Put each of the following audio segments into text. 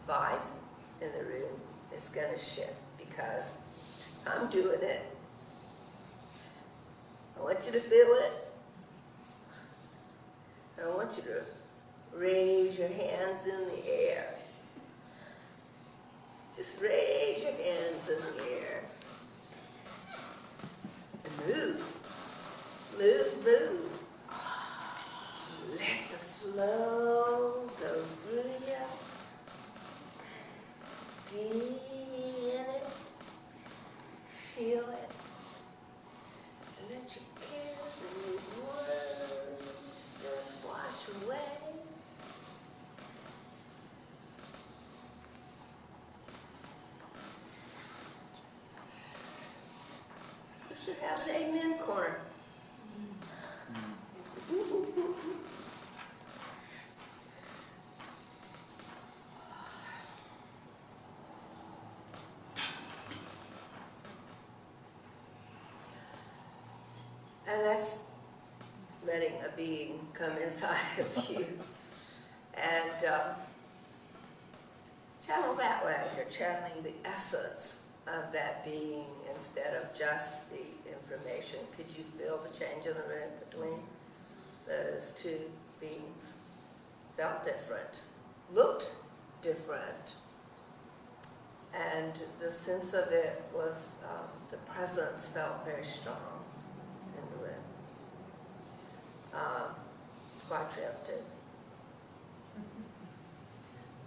vibe in the room is going to shift because I'm doing it. I want you to feel it. I want you to raise your hands in the air. Just raise your hands in the air. And move. Move, move. Let the flow go through you. Be in it. Feel it. And let your cares and your worries just wash away. You should have an amen corner. And that's letting a being come inside of you and channel that way. You're channeling the essence of that being instead of just the information. Could you feel the change in the room between those two beings? Felt different, looked different, and the sense of it was, the presence felt very strong. Squat too.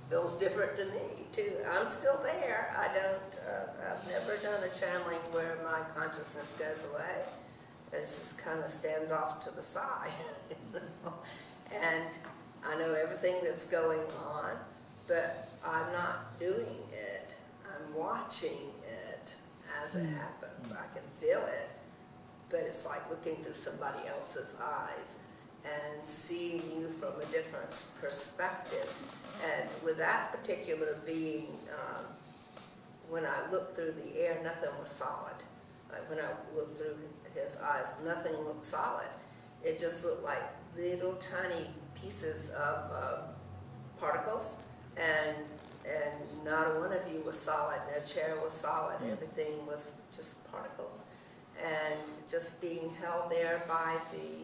Feels different to me too. I'm still there. I've never done a channeling where my consciousness goes away. It just kind of stands off to the side. And I know everything that's going on, but I'm not doing it. I'm watching it as it happens. I can feel it, but it's like looking through somebody else's eyes and seeing you from a different perspective. And with that particular being, when I looked through the air, nothing was solid. Like when I looked through his eyes, nothing looked solid. It just looked like little tiny pieces of particles, and not a one of you was solid. No chair was solid. Everything was just particles, and just being held there by the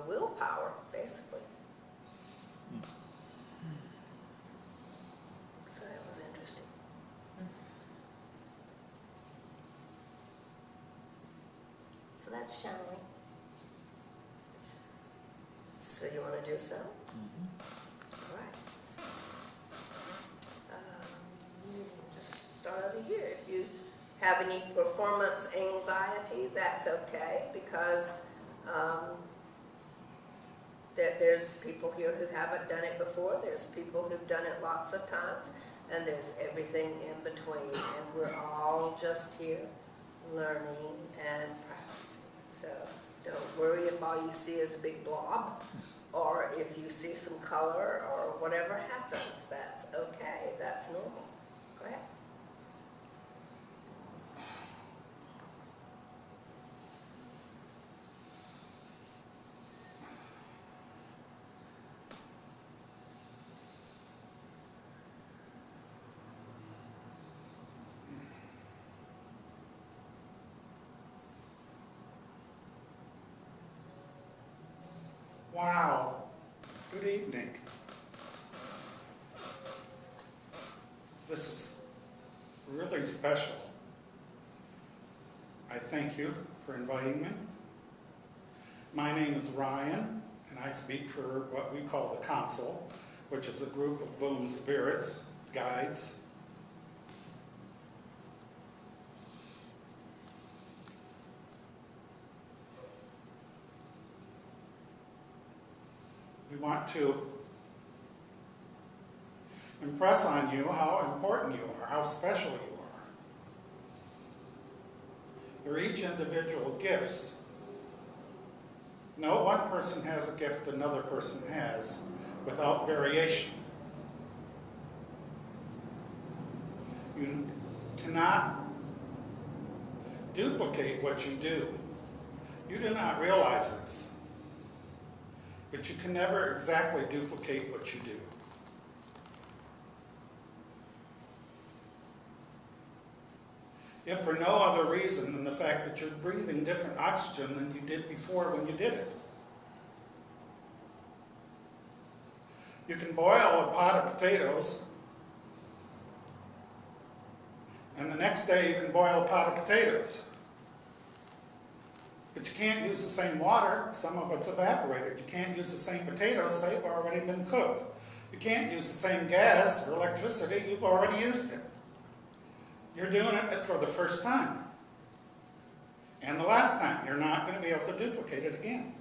willpower, basically. So that was interesting. So that's channeling. So you want to do so? All right. Just start over here. If you have any performance anxiety, that's okay, because there's people here who haven't done it before, there's people who've done it lots of times, and there's everything in between, and we're all just here learning and practicing. So don't worry if all you see is a big blob, or if you see some color, or whatever happens. That's okay, that's normal. Go ahead. Wow. Good evening. This is really special. I thank you for inviting me. My name is Ryan, and I speak for what we call the Council, which is a group of boom spirits, guides. We want to impress on you how important you are, how special you are. They're each individual gifts. No one person has a gift another person has without variation. You cannot duplicate what you do. You do not realize this. But you can never exactly duplicate what you do. if for no other reason than the fact that you're breathing different oxygen than you did before when you did it. You can boil a pot of potatoes, and the next day you can boil a pot of potatoes. But you can't use the same water, some of it's evaporated. You can't use the same potatoes, they've already been cooked. You can't use the same gas or electricity, you've already used it. You're doing it for the first time. And the last time, you're not going to be able to duplicate it again.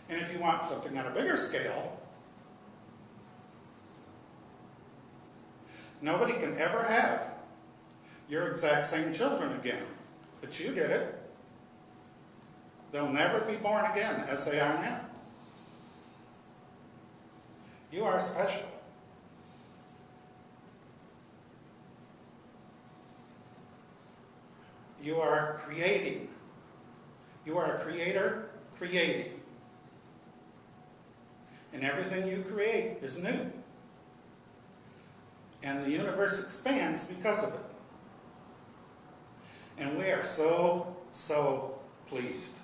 And if you want something on a bigger scale, nobody can ever have your exact same children again. But you did it. They'll never be born again as they are now. You are special. You are creating. You are a creator creating. And everything you create is new. And the universe expands because of it. And we are so, so pleased.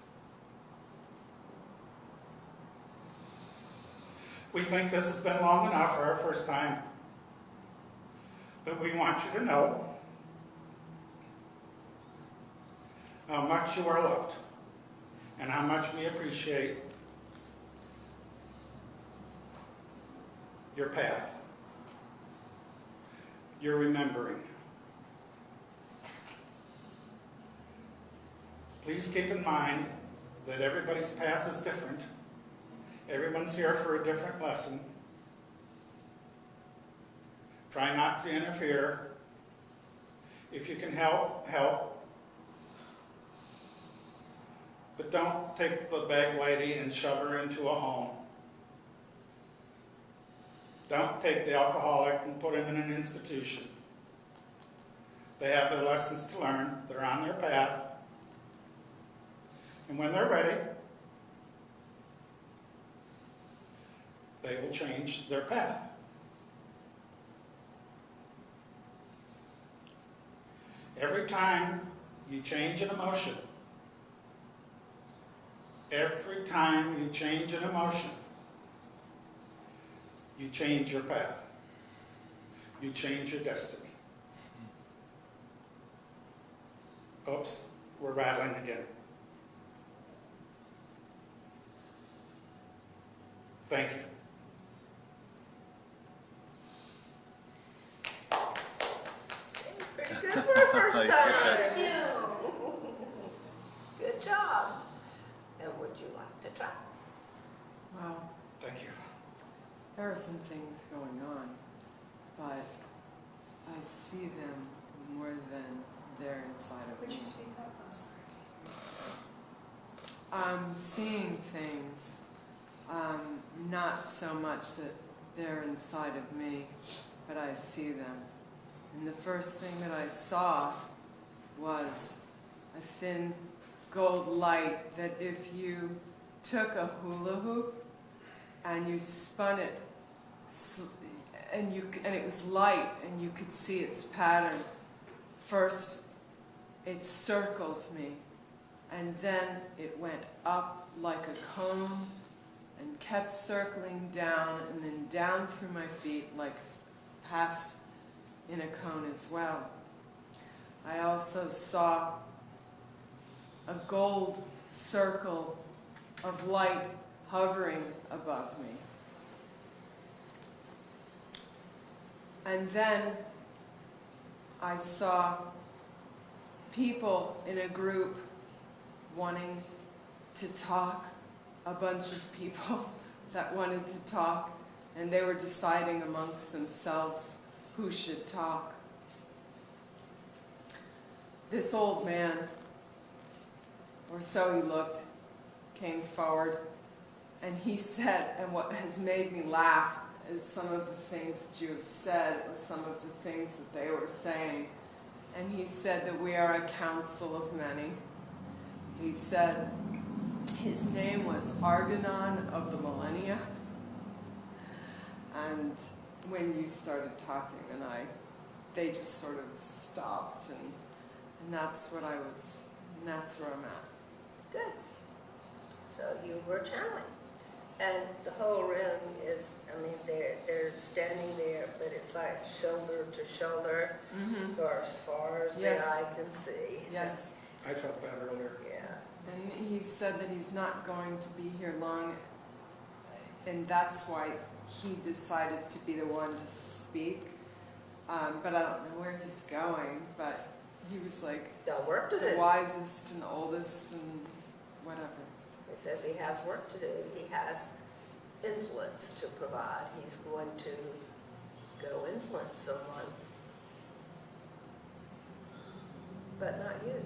We think this has been long enough for our first time. But we want you to know how much you are loved and how much we appreciate your path, your remembering. Please keep in mind that everybody's path is different. Everyone's here for a different lesson. Try not to interfere. If you can help, help. But don't take the bag lady and shove her into a home. Don't take the alcoholic and put him in an institution. They have their lessons to learn. They're on their path. And when they're ready, they will change their path. Every time you change an emotion, every time you change an emotion, you change your path. You change your destiny. Oops, we're rattling again. Thank you. Pretty good for a first time. Thank you. Good job. And would you like to try? Well, Thank you. there are some things going on, but I see them more than they're inside of Would me. you speak up? I'm sorry. I'm seeing things, not so much that they're inside of me, but I see them. And the first thing that I saw was a thin gold light that if you took a hula hoop and you spun it, and it was light and you could see its pattern. First, it circled me, and then it went up like a cone and kept circling down and then down through my feet like past in a cone as well. I also saw a gold circle of light hovering above me. And then I saw people in a group wanting to talk, a bunch of people that wanted to talk, and they were deciding amongst themselves who should talk. This old man, or so he looked, came forward, and he said, and what has made me laugh is some of the things that you have said, or some of the things that they were saying. And he said that we are a council of many. He said his name was Argonon of the Millennia. And when you started talking, and I they just sort of stopped, and that's what and that's where I'm at. Good. So you were channeling. And the whole room is, I mean, they're standing there, but it's like shoulder to shoulder, Mm-hmm. or as far as Yes. the eye can see. Yes. I felt that earlier. Yeah. And he said that he's not going to be here long, and that's why he decided to be the one to speak. But I don't know where he's going, but he was like Got work to the do. wisest and oldest and whatever. He says he has work to do. He has influence to provide. He's going to go influence someone. But not you.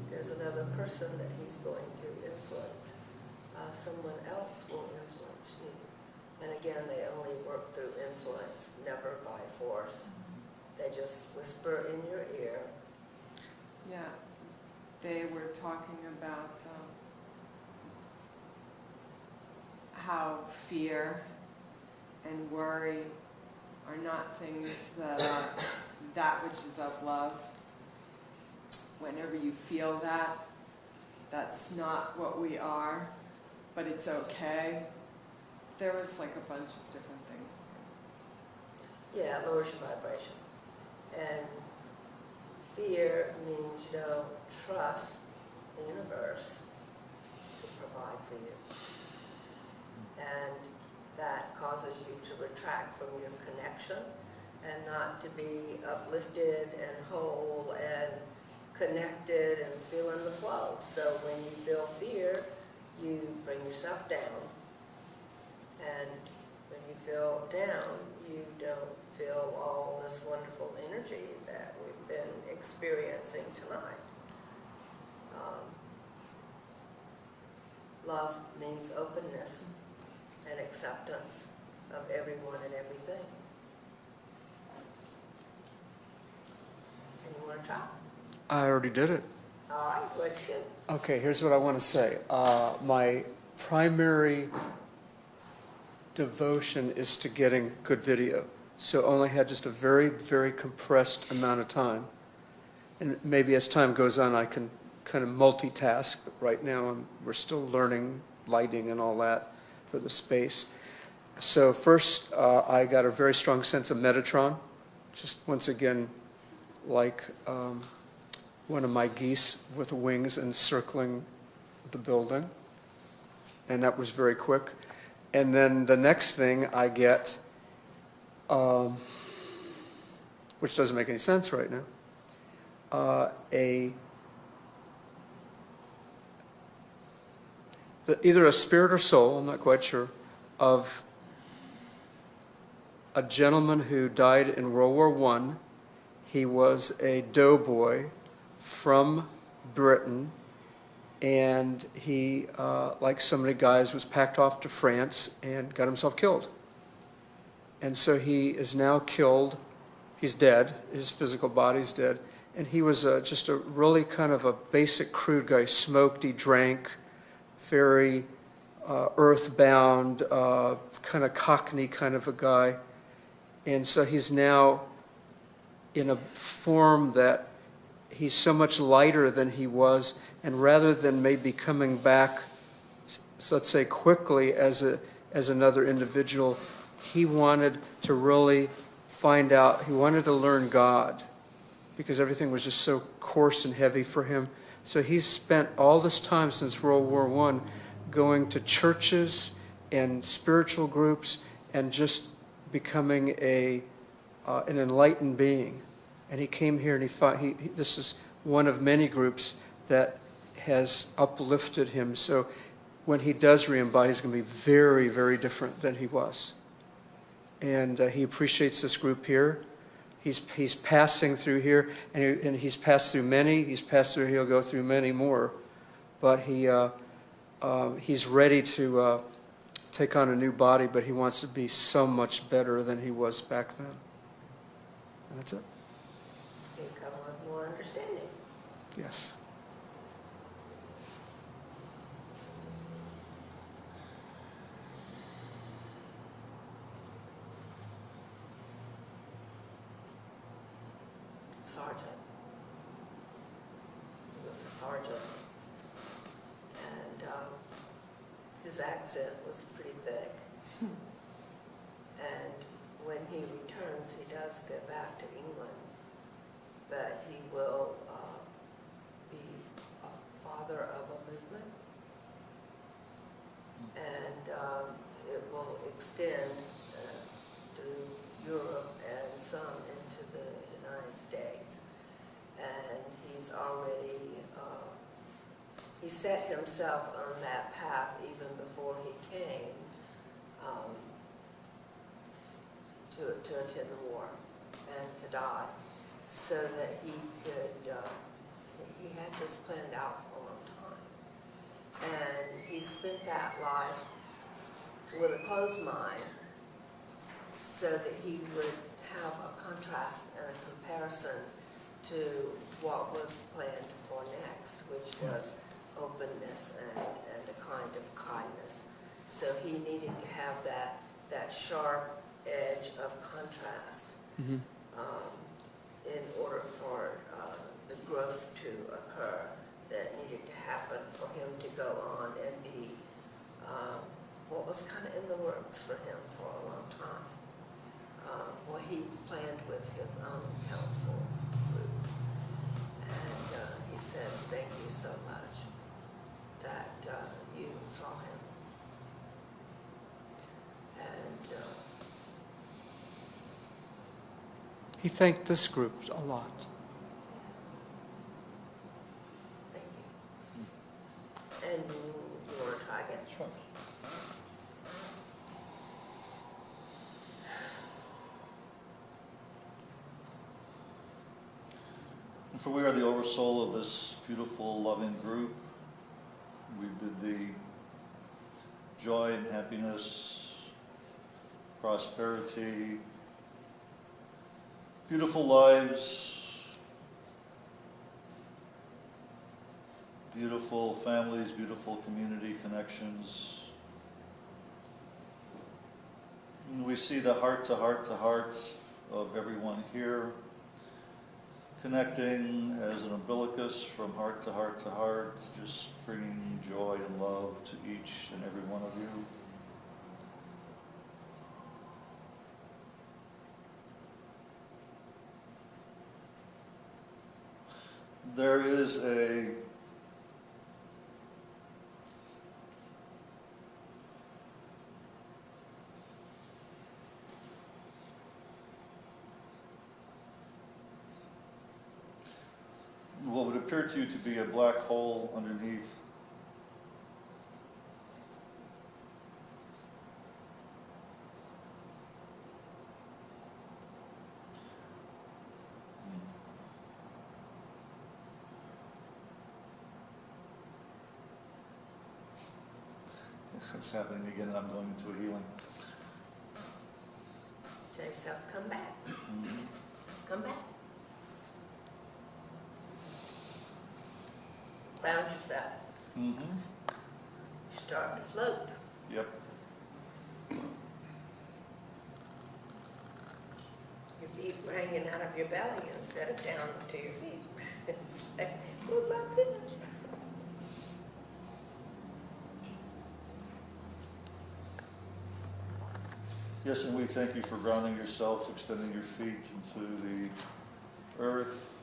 There's another person that he's going to influence. Someone else will influence you. And again, they only work through influence, never by force. They just whisper in your ear. Yeah, they were talking about how fear and worry are not things that are that which is of love. Whenever you feel that, that's not what we are, but it's okay. There was like a bunch of different things. Yeah, it lowers your vibration. And fear means you don't trust the universe to provide for you. And that causes you to retract from your connection and not to be uplifted and whole and connected and feeling the flow. So when you feel fear, you bring yourself down. And when you feel down, you don't feel all this wonderful energy that we've been experiencing tonight. Love means openness and acceptance of everyone and everything. And you want to try? I already did it. All right, what'd you do? Okay, here's what I want to say. My primary devotion is to getting good video. So only had just a very, very compressed amount of time. And maybe as time goes on, I can kind of multitask. But right now, we're still learning lighting and all that for the space. So first, I got a very strong sense of Metatron. Just once again, like one of my geese with wings encircling the building. And that was very quick. And then the next thing I get, which doesn't make any sense right now, either a spirit or soul, I'm not quite sure, of a gentleman who died in World War I. He was a doughboy from Britain, and he, like so many guys, was packed off to France and got himself killed. And so he is now killed. He's dead. His physical body's dead. And he was just a really kind of a basic crude guy. He smoked, he drank, very earthbound, kind of cockney kind of a guy. And so he's now in a form that he's so much lighter than he was, and rather than maybe coming back, so let's say quickly as another individual, he wanted to really find out, he wanted to learn God, because everything was just so coarse and heavy for him. So he's spent all this time since World War I going to churches and spiritual groups and just becoming an enlightened being. And he came here and this is one of many groups that has uplifted him. So when he does re-embody, he's going to be very, very different than he was. And he appreciates this group here. He's passing through here, and he's passed through many. He's passed through. He'll go through many more, but he's ready to take on a new body. But he wants to be so much better than he was back then. And that's it. You come with more understanding. Yes. sergeant. He was a sergeant. And his accent was pretty thick. And when he returns, he does get back to England, but he will be a father of a movement, and it will extend to Europe and some into the United States. And he's already, he set himself on that path even before he came to attend the war and to die, so that he could, he had this planned out for a long time. And he spent that life with a closed mind so that he would have a contrast and a comparison to what was planned for next, which was openness and a kind of kindness. So he needed to have that sharp edge of contrast Mm-hmm. in order for the growth to occur that needed to happen for him to go on and be what was kind of in the works for him for a long time. What he planned with his own council group. And he says, thank you so much that you saw him. And He thanked this group a lot. thank you. And you want to try again? Sure. And for we are the oversoul of this beautiful, loving group. We bid thee joy and happiness, prosperity, beautiful lives, beautiful families, beautiful community connections. And we see the heart to heart to heart of everyone here, connecting as an umbilicus from heart to heart to heart, just bringing joy and love to each and every one of you. There is what would appear to you to be a black hole underneath. It's happening again, and I'm going into a healing. Tell yourself, come back. Just come back. Ground yourself. Mm-hmm. You're starting to float. Yep. Your feet were hanging out of your belly instead of down to your feet. It's like, oh my goodness. Yes, and we thank you for grounding yourself, extending your feet into the earth.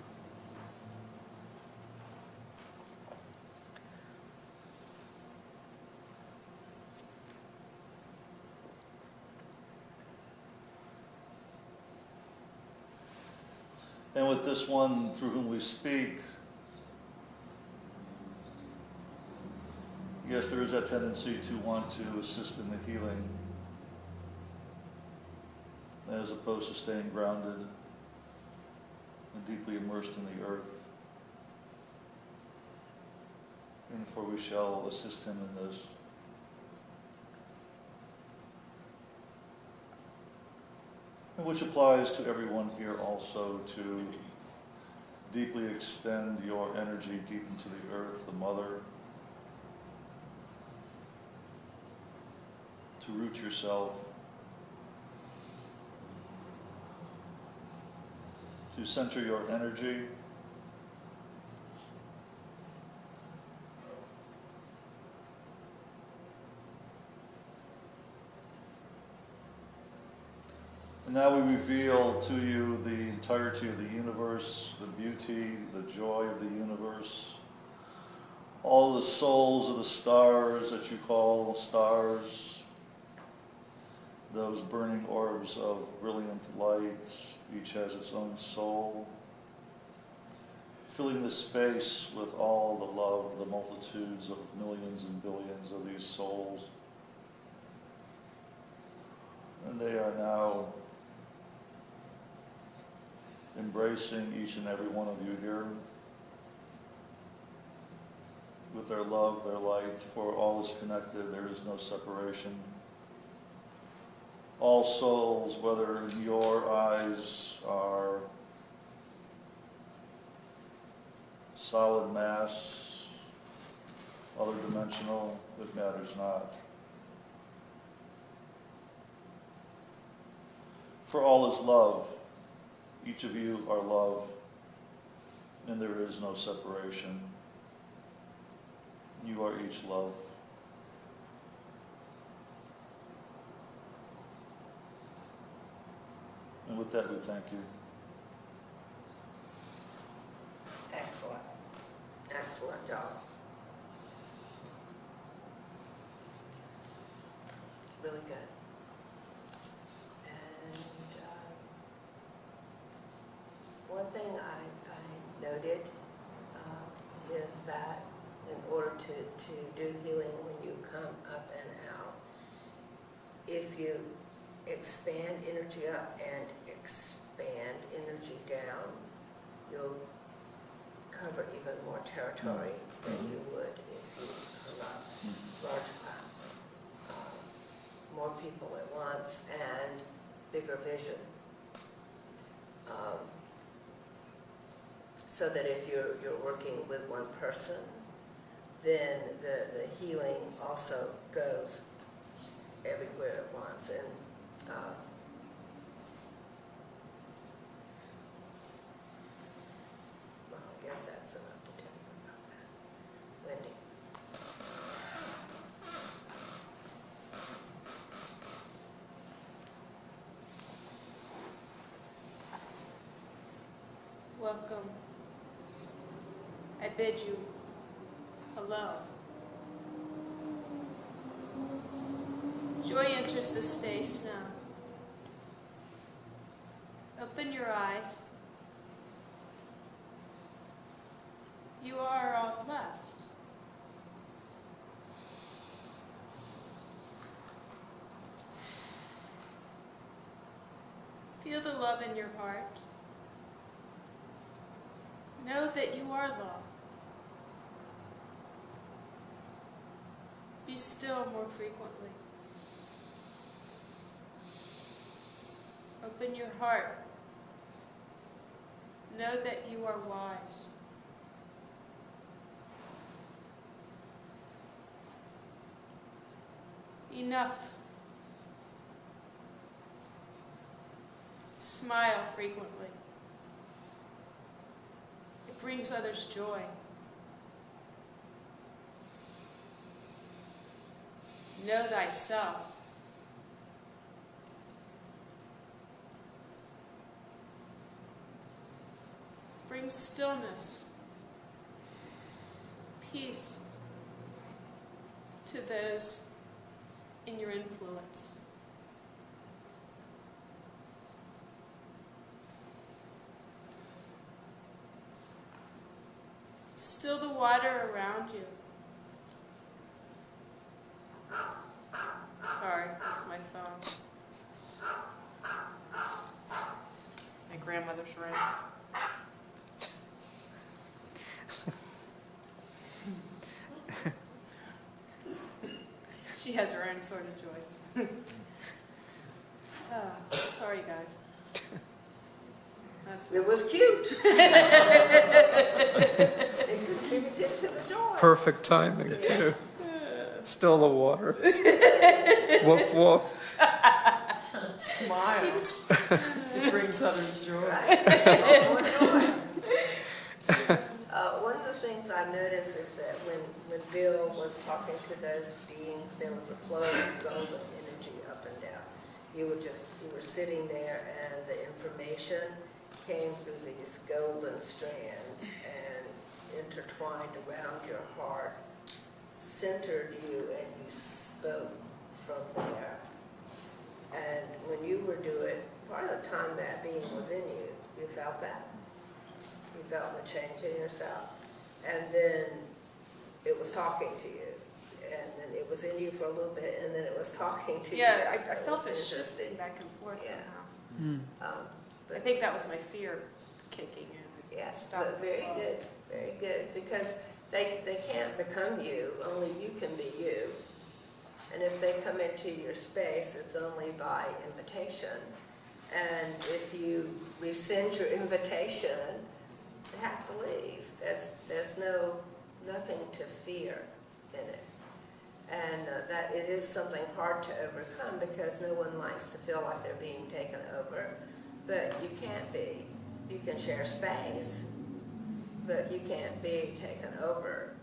And with this one through whom we speak, yes, there is that tendency to want to assist in the healing, as opposed to staying grounded and deeply immersed in the earth. And for we shall assist him in this. And which applies to everyone here also, to deeply extend your energy deep into the earth, the mother, to root yourself, to center your energy. And now we reveal to you the entirety of the universe, the beauty, the joy of the universe, all the souls of the stars that you call stars, those burning orbs of brilliant light, each has its own soul, filling the space with all the love, the multitudes of millions and billions of these souls. And they are now embracing each and every one of you here with their love, their light, for all is connected, there is no separation. All souls, whether your eyes are solid mass, other dimensional, it matters not. For all is love. Each of you are love, and there is no separation. You are each love. And with that, we thank you. Excellent. Excellent job. Really good. And one thing I noted is that in order to do healing when you come up and out, if you expand energy up and expand energy down, you'll cover even more territory than you would if you come up large clouds. More people at once and bigger vision. So that if you're working with one person, then the healing also goes everywhere at once. And well, I guess that's enough to tell you about that. Wendy. Welcome. I bid you hello. Joy enters the space now. Open your eyes. You are all blessed. Feel the love in your heart. Know that you are love. Be still more frequently. Open your heart. Know that you are wise. Enough. Smile frequently. It brings others joy. Know thyself. Bring stillness, peace to those in your influence. Still the water around you. Sorry, that's my phone. My grandmother's ring. She has her own sort of joy. Sorry, guys. That's It was cute. It contributed to the joy. Perfect timing, too. Still the water. Woof, woof. smile. It brings others joy. Right. More joy. One of the things I noticed is that when Bill was talking to those beings, there was a flow of golden energy up and down. You were sitting there, and the information came through these golden strands and intertwined around your heart, centered you, and you spoke from there. And when you were doing, part of the time that being was in you, you felt that. You felt the change in yourself. And then it was talking to you. And then it was in you for a little bit, and then it was talking to you. Yeah, I That felt was it interesting. shifting back and forth Yeah. somehow. I But think that was my fear kicking in. yeah, Stop but the very flow. good, very good, because they can't become you, only you can be you. And if they come into your space, it's only by invitation. And if you rescind your invitation, they have to leave. There's nothing to fear in it. And that it is something hard to overcome because no one likes to feel like they're being taken over. But you can't be. You can share space, but you can't be taken over.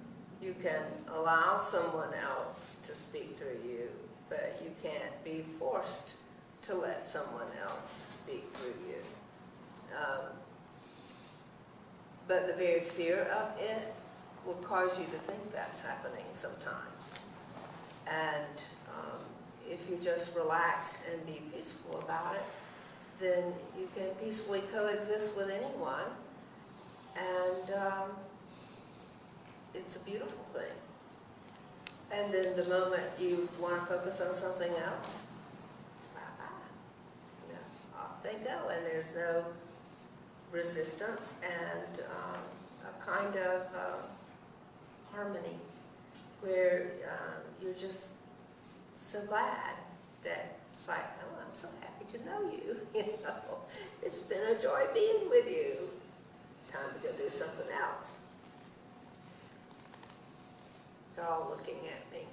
You can allow someone else to speak through you, but you can't be forced to let someone else speak through you. But the very fear of it will cause you to think that's happening sometimes. And if you just relax and be peaceful about it, then you can peacefully coexist with anyone. And it's a beautiful thing. And then the moment you want to focus on something else, it's bye-bye. You know, off they go, and there's no resistance and a kind of harmony where you're just so glad that it's like, oh, I'm so happy to know you. You know, it's been a joy being with you. Time to go do something else. They're all looking at me.